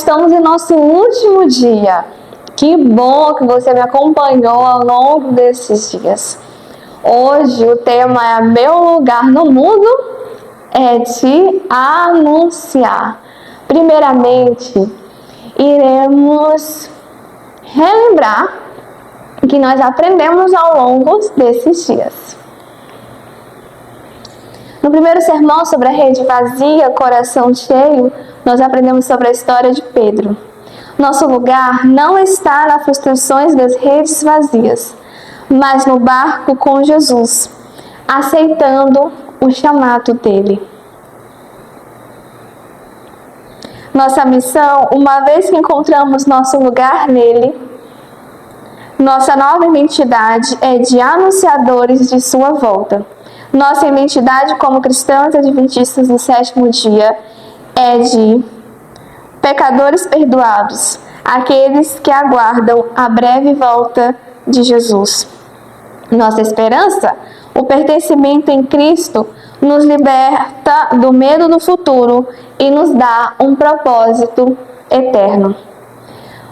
estamos em nosso último dia. Que bom que você me acompanhou ao longo desses dias. Hoje o tema é Meu lugar no mundo é te anunciar. Primeiramente, iremos relembrar o que nós aprendemos ao longo desses dias. No primeiro sermão sobre a rede vazia, coração cheio, nós aprendemos sobre a história de Pedro. Nosso lugar não está nas frustrações das redes vazias, mas no barco com Jesus, aceitando o chamado dele. Nossa missão, uma vez que encontramos nosso lugar nele, nossa nova identidade é de anunciadores de sua volta. Nossa identidade como cristãos adventistas do sétimo dia é de pecadores perdoados, aqueles que aguardam a breve volta de Jesus. Nossa esperança, o pertencimento em Cristo, nos liberta do medo do futuro e nos dá um propósito eterno.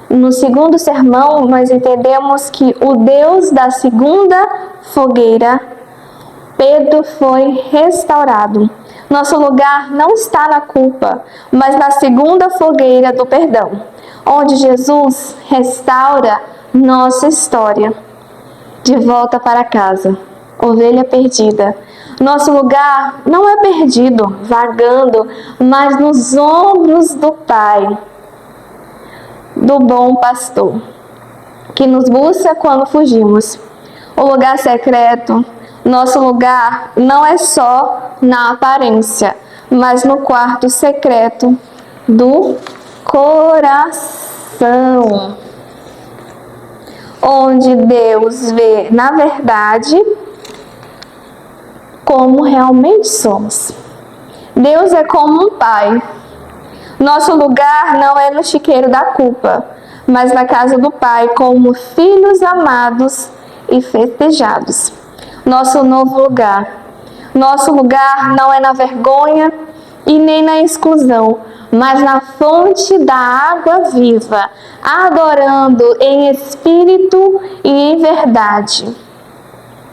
No segundo sermão, nós entendemos que o Deus da segunda fogueira, Pedro foi restaurado. Nosso lugar não está na culpa, mas na segunda fogueira do perdão, onde Jesus restaura nossa história. De volta para casa, ovelha perdida. Nosso lugar não é perdido, vagando, mas nos ombros do Pai, do bom pastor, que nos busca quando fugimos. O lugar secreto, nosso lugar não é só na aparência, mas no quarto secreto do coração, onde Deus vê, na verdade, como realmente somos. Deus é como um pai. Nosso lugar não é no chiqueiro da culpa, mas na casa do Pai, como filhos amados e festejados. Nosso novo lugar. Nosso lugar não é na vergonha e nem na exclusão, mas na fonte da água viva, adorando em espírito e em verdade.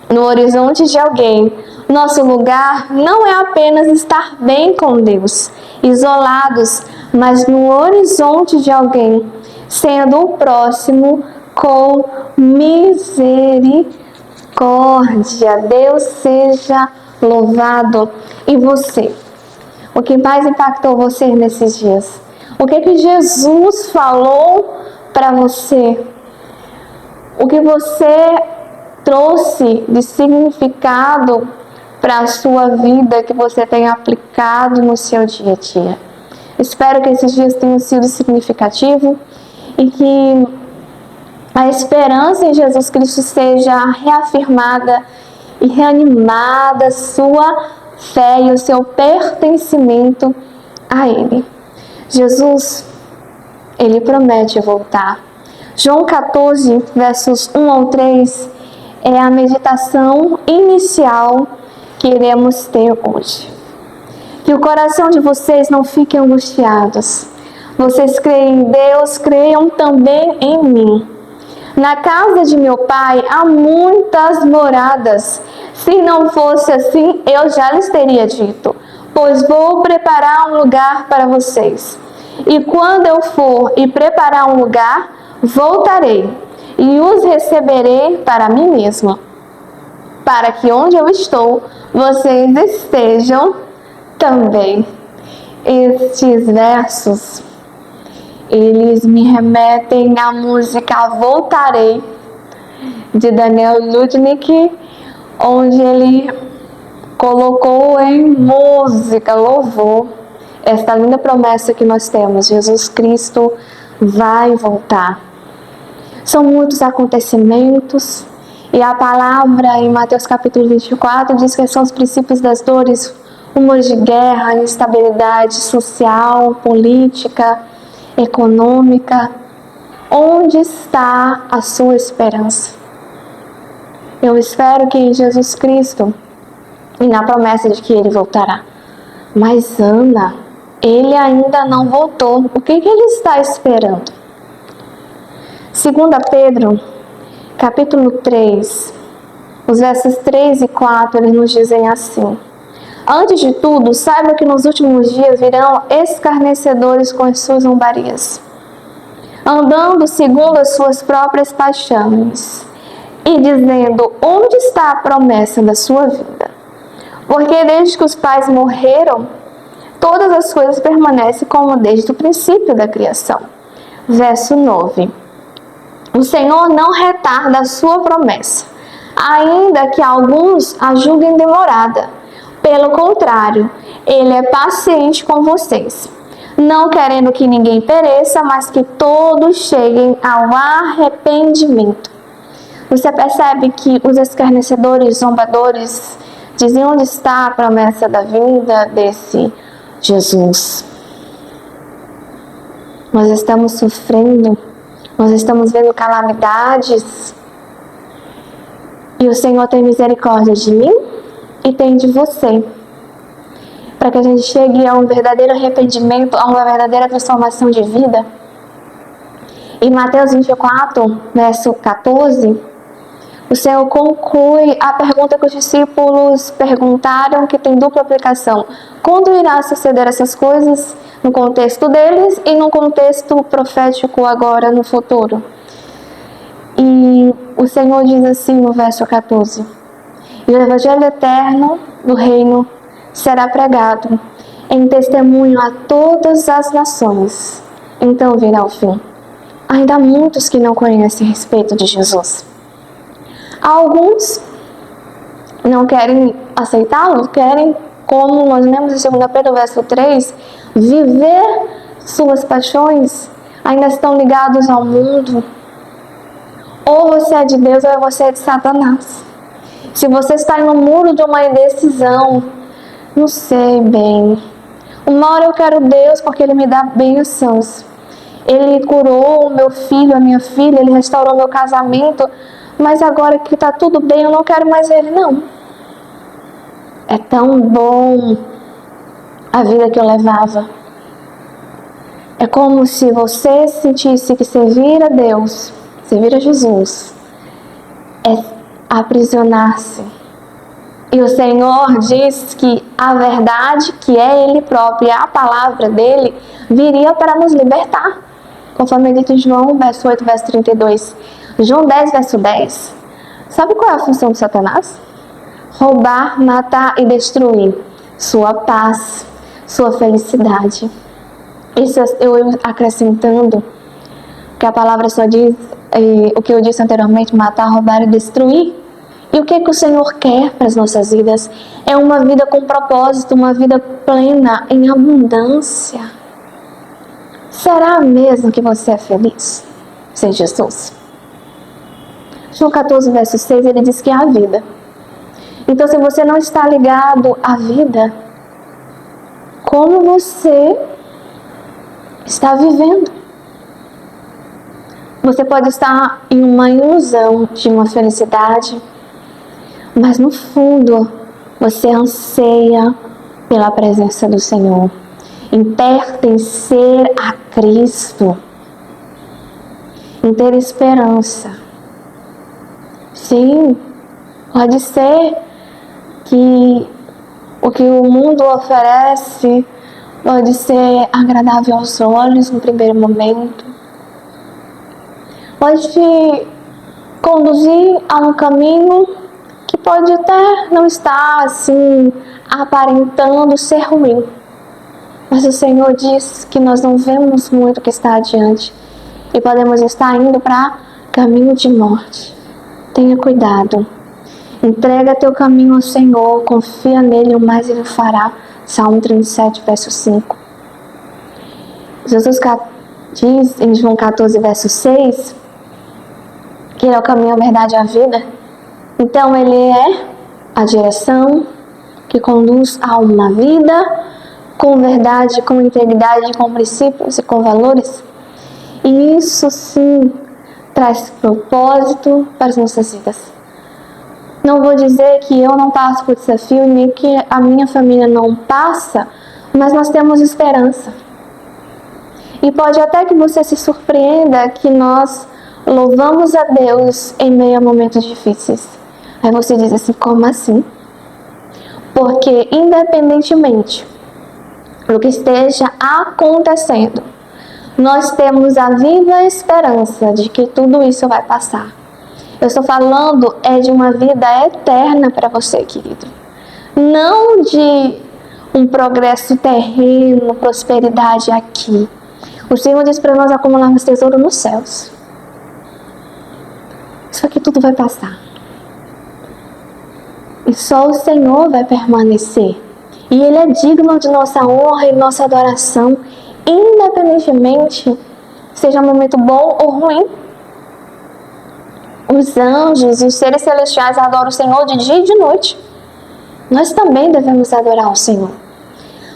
No horizonte de alguém, nosso lugar não é apenas estar bem com Deus, isolados, mas no horizonte de alguém, sendo o próximo com misericórdia. Deus seja louvado. E você? O que mais impactou você nesses dias? O que Jesus falou para você? O que você trouxe de significado para a sua vida que você tem aplicado no seu dia a dia? Espero que esses dias tenham sido significativos e que a esperança em Jesus Cristo seja reafirmada e reanimada, sua fé e o seu pertencimento a Ele. Jesus, Ele promete voltar. João 14, versos 1 ao 3, é a meditação inicial que iremos ter hoje. Que o coração de vocês não fique angustiados. Vocês creem em Deus, creiam também em mim. Na casa de meu Pai há muitas moradas. Se não fosse assim, eu já lhes teria dito, pois vou preparar um lugar para vocês. E quando eu for e preparar um lugar, voltarei e os receberei para mim mesmo, para que onde eu estou, vocês estejam também. Estes versos, eles me remetem à música Voltarei, de Daniel Ludwig, onde ele colocou em música, louvor, esta linda promessa que nós temos: Jesus Cristo vai voltar. São muitos acontecimentos, e a palavra em Mateus capítulo 24 diz que são os princípios das dores, rumores de guerra, instabilidade social, política, econômica. Onde está a sua esperança? Eu espero que Jesus Cristo, e na promessa de que Ele voltará. Mas Ana, Ele ainda não voltou. O que ele está esperando? 2 Pedro, capítulo 3, os versos 3 e 4, eles nos dizem assim: antes de tudo, saiba que nos últimos dias virão escarnecedores com as suas zombarias, andando segundo as suas próprias paixões, e dizendo: onde está a promessa da sua vida? Porque desde que os pais morreram, todas as coisas permanecem como desde o princípio da criação. Verso 9. O Senhor não retarda a sua promessa, ainda que alguns a julguem demorada. Pelo contrário, Ele é paciente com vocês, não querendo que ninguém pereça, mas que todos cheguem ao arrependimento. Você percebe que os escarnecedores, zombadores, dizem: onde está a promessa da vinda desse Jesus? Nós estamos sofrendo, nós estamos vendo calamidades, e o Senhor tem misericórdia de mim e tem de você, para que a gente chegue a um verdadeiro arrependimento, a uma verdadeira transformação de vida. Em Mateus 24, verso 14, o Senhor conclui a pergunta que os discípulos perguntaram, que tem dupla aplicação: quando irá suceder essas coisas? No contexto deles e no contexto profético agora, no futuro. E o Senhor diz assim no verso 14: e o evangelho eterno do reino será pregado em testemunho a todas as nações. Então virá o fim. Ainda há muitos que não conhecem a respeito de Jesus. Alguns não querem aceitá-lo, querem, como nós lemos em 2 Pedro, verso 3, viver suas paixões, ainda estão ligados ao mundo. Ou você é de Deus ou você é de Satanás. Se você está no muro de uma indecisão, não sei bem. Uma hora eu quero Deus porque Ele me dá bênçãos. Ele curou o meu filho, a minha filha, Ele restaurou meu casamento. Mas agora que está tudo bem, eu não quero mais Ele, não. É tão bom a vida que eu levava. É como se você sentisse que servir a Deus, servir a Jesus, é aprisionar-se. E o Senhor diz que a verdade, que é Ele próprio, a palavra dEle, viria para nos libertar. Conforme é dito em João, verso 8, verso 32. João 10, verso 10. Sabe qual é a função de Satanás? Roubar, matar e destruir sua paz, sua felicidade. Isso eu acrescentando que a palavra só diz o que eu disse anteriormente: matar, roubar e destruir. E o que o Senhor quer para as nossas vidas? É uma vida com propósito, uma vida plena, em abundância. Será mesmo que você é feliz sem Jesus? João 14, verso 6, ele diz que é a vida. Então, se você não está ligado à vida, como você está vivendo? Você pode estar em uma ilusão de uma felicidade, mas no fundo você anseia pela presença do Senhor, em pertencer a Cristo, em ter esperança. Sim, pode ser que o que o mundo oferece pode ser agradável aos olhos no primeiro momento, pode te conduzir a um caminho que pode até não estar assim aparentando ser ruim, mas o Senhor diz que nós não vemos muito o que está adiante e podemos estar indo para caminho de morte. Tenha cuidado, entrega teu caminho ao Senhor, confia nele, o mais Ele fará. Salmo 37, verso 5. Jesus diz em João 14, verso 6, que Ele é o caminho, a verdade e a vida. Então Ele é a direção que conduz a uma vida com verdade, com integridade, com princípios e com valores. E isso sim traz propósito para as nossas vidas. Não vou dizer que eu não passo por desafio, nem que a minha família não passa, mas nós temos esperança. E pode até que você se surpreenda que nós louvamos a Deus em meio a momentos difíceis. Aí você diz assim, como assim? Porque independentemente do que esteja acontecendo, nós temos a viva esperança de que tudo isso vai passar. Eu estou falando de uma vida eterna para você, querido. Não de um progresso terreno, prosperidade aqui. O Senhor diz para nós acumularmos tesouro nos céus. Isso aqui tudo vai passar. E só o Senhor vai permanecer. E Ele é digno de nossa honra e nossa adoração, independentemente seja um momento bom ou ruim. Os anjos e os seres celestiais adoram o Senhor de dia e de noite. Nós também devemos adorar o Senhor.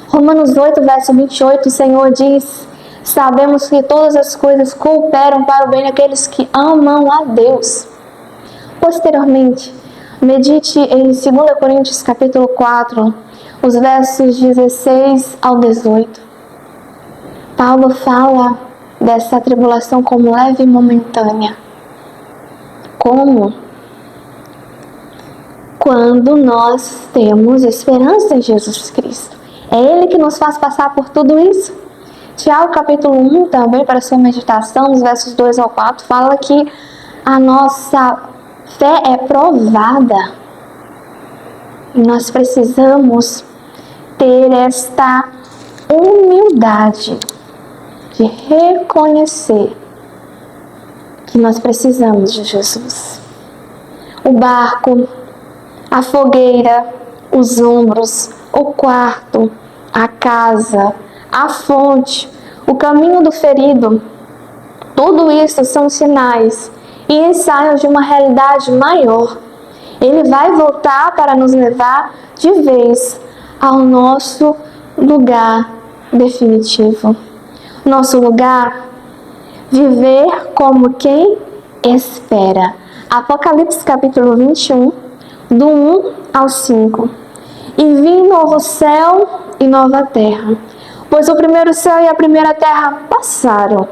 Romanos 8, verso 28, o Senhor diz: sabemos que todas as coisas cooperam para o bem daqueles que amam a Deus. Posteriormente, medite em 2 Coríntios capítulo 4, os versos 16 ao 18. Paulo fala dessa tribulação como leve e momentânea. Como? Quando nós temos esperança em Jesus Cristo. É Ele que nos faz passar por tudo isso. Tiago capítulo 1, também para sua meditação, nos versos 2 ao 4, fala que a nossa fé é provada. E nós precisamos ter esta humildade de reconhecer que nós precisamos de Jesus. O barco, a fogueira, os ombros, o quarto, a casa, a fonte, o caminho do ferido, tudo isso são sinais e ensaios de uma realidade maior. Ele vai voltar para nos levar de vez ao nosso lugar definitivo. Nosso lugar, viver como quem espera. Apocalipse capítulo 21, do 1 ao 5. E vi novo céu e nova terra, pois o primeiro céu e a primeira terra passaram,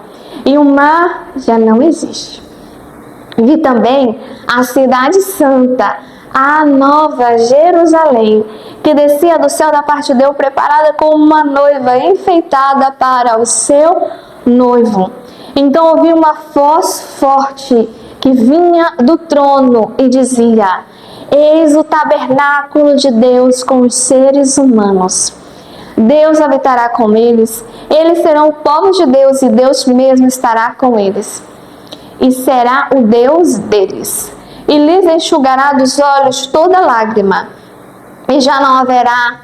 e o mar já não existe. Vi também a cidade santa, a nova Jerusalém, que descia do céu da parte de Deus, preparada como uma noiva enfeitada para o seu noivo. Então ouvi uma voz forte que vinha do trono e dizia: eis o tabernáculo de Deus com os seres humanos. Deus habitará com eles, eles serão o povo de Deus e Deus mesmo estará com eles. E será o Deus deles. E lhes enxugará dos olhos toda lágrima. E já não haverá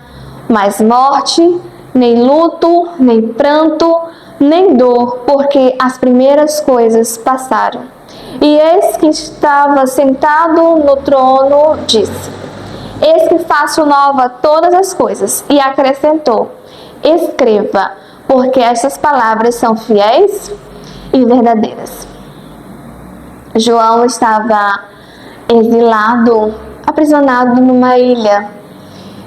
mais morte, nem luto, nem pranto, nem dor, porque as primeiras coisas passaram. E eis que estava sentado no trono, disse: eis que faço nova todas as coisas. E acrescentou: escreva, porque estas palavras são fiéis e verdadeiras. João estava exilado, aprisionado numa ilha,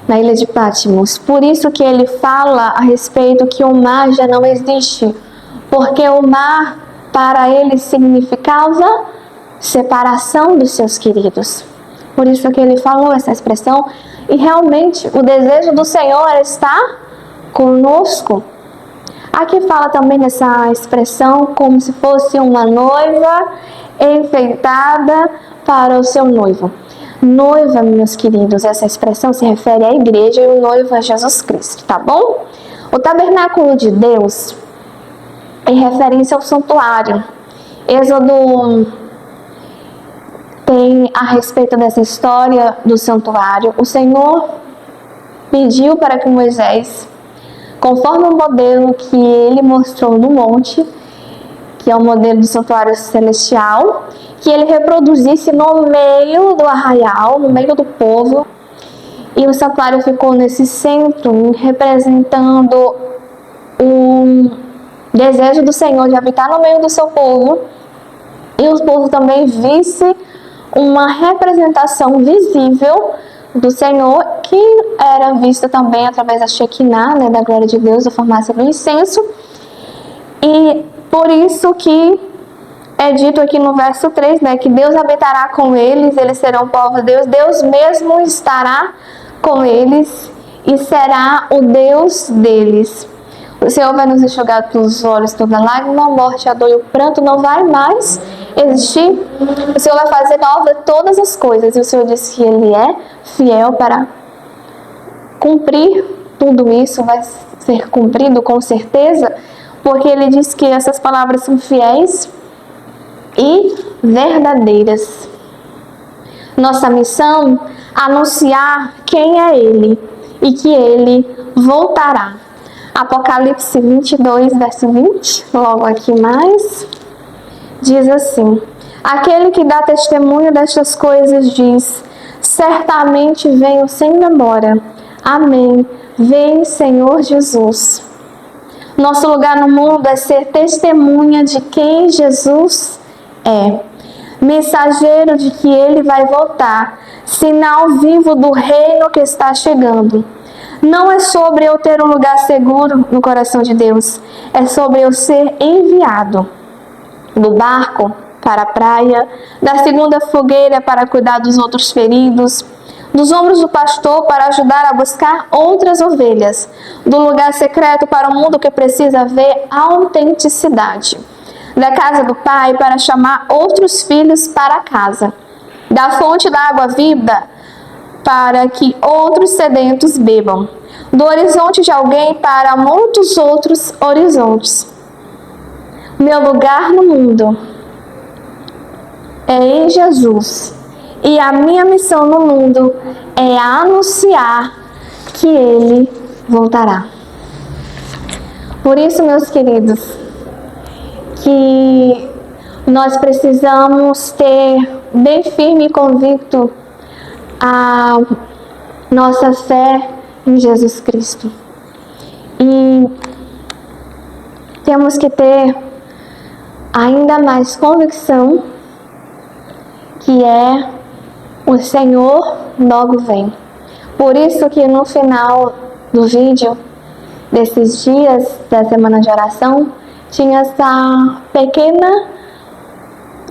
na ilha de Patmos. Por isso que ele fala a respeito que o mar já não existe, porque o mar para ele significava separação dos seus queridos. Por isso que ele falou essa expressão, e realmente o desejo do Senhor é estar conosco. Aqui fala também dessa expressão como se fosse uma noiva enfeitada para o seu noivo. Noiva, meus queridos, essa expressão se refere à igreja e o noivo é Jesus Cristo, tá bom? O tabernáculo de Deus em referência ao santuário. Êxodo tem a respeito dessa história do santuário. O Senhor pediu para que Moisés, conforme o modelo que ele mostrou no monte, que é o modelo do santuário celestial, que ele reproduzisse no meio do arraial, no meio do povo. E o santuário ficou nesse centro, representando o desejo do Senhor de habitar no meio do seu povo. E o povo também visse uma representação visível do Senhor, que era vista também através da Shekinah, né, da glória de Deus, da fumaça do incenso. E por isso que é dito aqui no verso 3, né, que Deus habitará com eles, eles serão povo de Deus, Deus mesmo estará com eles e será o Deus deles. O Senhor vai nos enxugar dos olhos toda lágrima, a morte, a dor e o pranto não vai mais existir. O Senhor vai fazer nova todas as coisas. E o Senhor disse que Ele é fiel para cumprir tudo isso, vai ser cumprido com certeza, porque Ele diz que essas palavras são fiéis e verdadeiras. Nossa missão é anunciar quem é Ele e que Ele voltará. Apocalipse 22, verso 20, logo aqui mais, diz assim: aquele que dá testemunho destas coisas diz: certamente venho sem demora. Amém. Vem, Senhor Jesus. Nosso lugar no mundo é ser testemunha de quem Jesus é. Mensageiro de que Ele vai voltar. Sinal vivo do reino que está chegando. Não é sobre eu ter um lugar seguro no coração de Deus. É sobre eu ser enviado do barco para a praia, da segunda fogueira para cuidar dos outros feridos, dos ombros do pastor para ajudar a buscar outras ovelhas, do lugar secreto para o mundo que precisa ver autenticidade, da casa do Pai para chamar outros filhos para casa, da fonte da água viva para que outros sedentos bebam, do horizonte de alguém para muitos outros horizontes. Meu lugar no mundo é em Jesus, e a minha missão no mundo é anunciar que Ele voltará. Por isso, meus queridos, que nós precisamos ter bem firme e convicto a nossa fé em Jesus Cristo. E temos que ter ainda mais convicção que o Senhor logo vem. Por isso que no final do vídeo desses dias da semana de oração tinha essa pequena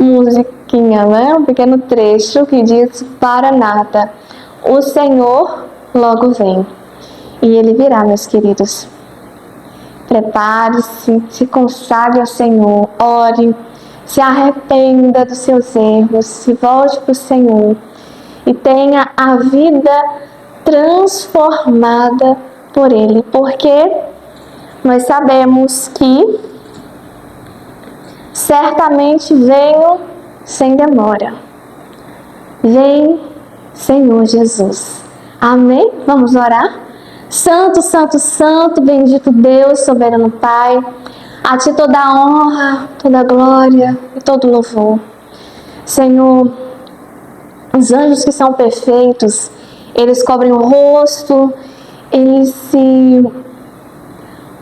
musiquinha, né? Um pequeno trecho que diz: Maranata, o Senhor logo vem. E Ele virá, meus queridos. Prepare-se, se consagre ao Senhor, ore, se arrependa dos seus erros, se volte para o Senhor e tenha a vida transformada por Ele, porque nós sabemos que certamente venho sem demora. Vem, Senhor Jesus. Amém? Vamos orar? Santo, santo, santo, bendito Deus, soberano Pai, a Ti toda a honra, toda a glória e todo louvor. Senhor, os anjos que são perfeitos, eles cobrem o rosto, eles se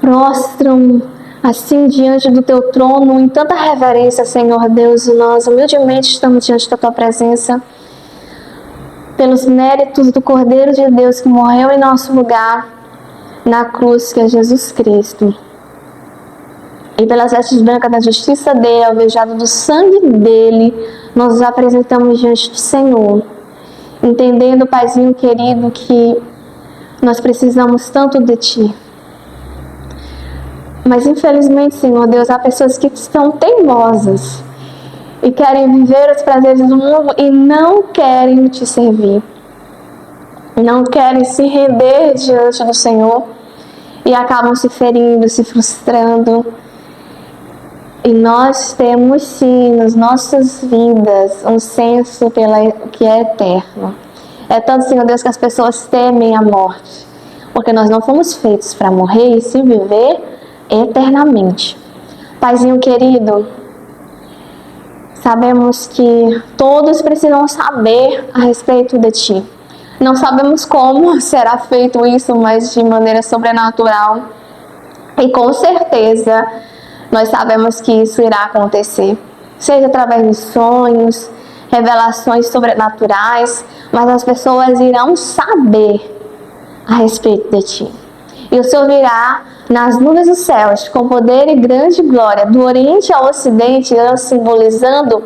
prostram assim diante do Teu trono, em tanta reverência, Senhor Deus, e nós humildemente estamos diante da Tua presença, pelos méritos do Cordeiro de Deus que morreu em nosso lugar na cruz, que é Jesus Cristo, e pelas vestes brancas da justiça dele, alvejado do sangue dele, nós nos apresentamos diante do Senhor, entendendo, Paizinho querido, que nós precisamos tanto de Ti. Mas infelizmente, Senhor Deus, há pessoas que estão teimosas e querem viver os prazeres do mundo e não querem Te servir. Não querem se render diante do Senhor e acabam se ferindo, se frustrando. E nós temos sim, nas nossas vidas, um senso pelo que é eterno. É tanto, Senhor Deus, que as pessoas temem a morte, porque nós não fomos feitos para morrer e se viver eternamente. Paizinho querido, sabemos que todos precisam saber a respeito de Ti. Não sabemos como será feito isso, mas de maneira sobrenatural. E com certeza nós sabemos que isso irá acontecer. Seja através de sonhos, revelações sobrenaturais, mas as pessoas irão saber a respeito de ti. E o Senhor virá nas nuvens dos céus com poder e grande glória, do oriente ao ocidente, simbolizando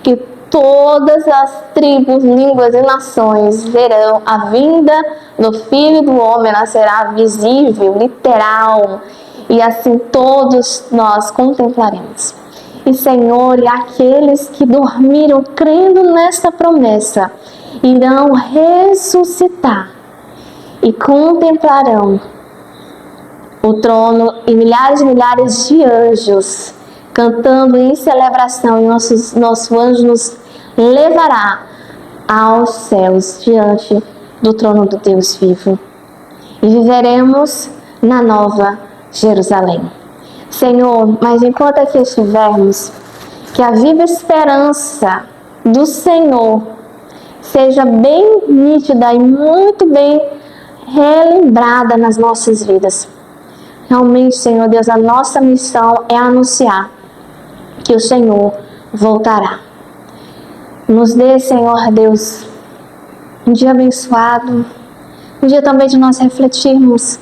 que todas as tribos, línguas e nações verão a vinda do Filho do Homem, ela será visível, literal, e assim todos nós contemplaremos. E Senhor, e aqueles que dormiram crendo nesta promessa, irão ressuscitar e contemplarão o trono e milhares de anjos cantando em celebração, e nosso anjo nos levará aos céus diante do trono do Deus vivo. E viveremos na nova Jerusalém. Senhor, mas enquanto aqui estivermos, que a viva esperança do Senhor seja bem nítida e muito bem relembrada nas nossas vidas. Realmente, Senhor Deus, a nossa missão é anunciar que o Senhor voltará. Nos dê, Senhor Deus, um dia abençoado, um dia também de nós refletirmos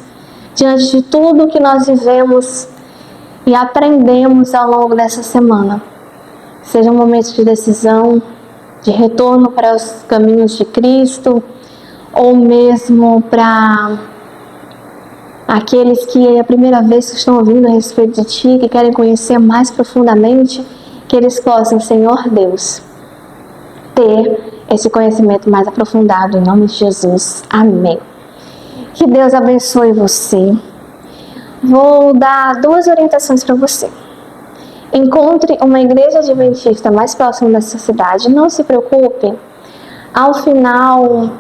diante de tudo que nós vivemos e aprendemos ao longo dessa semana. Seja um momento de decisão, de retorno para os caminhos de Cristo, ou mesmo para aqueles que é a primeira vez que estão ouvindo a respeito de Ti, que querem conhecer mais profundamente, que eles possam, Senhor Deus, ter esse conhecimento mais aprofundado, em nome de Jesus. Amém. Que Deus abençoe você. Vou dar 2 orientações para você. Encontre uma igreja adventista mais próxima da sua cidade. Não se preocupe. Ao final,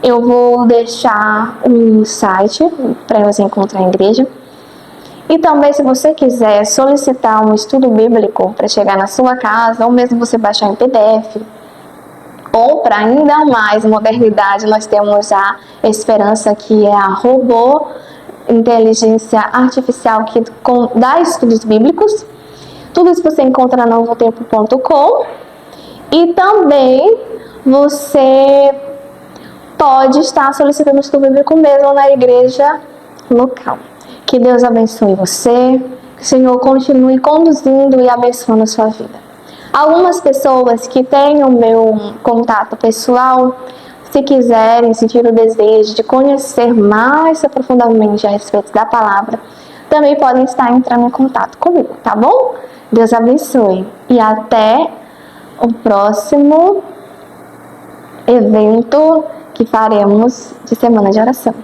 eu vou deixar um site para você encontrar a igreja. E também, se você quiser solicitar um estudo bíblico para chegar na sua casa, ou mesmo você baixar em PDF, ou para ainda mais modernidade, nós temos a Esperança, que é a robô inteligência artificial que dá estudos bíblicos. Tudo isso você encontra na novotempo.com. E também você pode estar solicitando estudo bíblico mesmo na igreja local. Que Deus abençoe você, que o Senhor continue conduzindo e abençoando a sua vida. Algumas pessoas que têm o meu contato pessoal, se quiserem sentir o desejo de conhecer mais profundamente a respeito da palavra, também podem estar entrando em contato comigo, tá bom? Deus abençoe e até o próximo evento que faremos de semana de oração.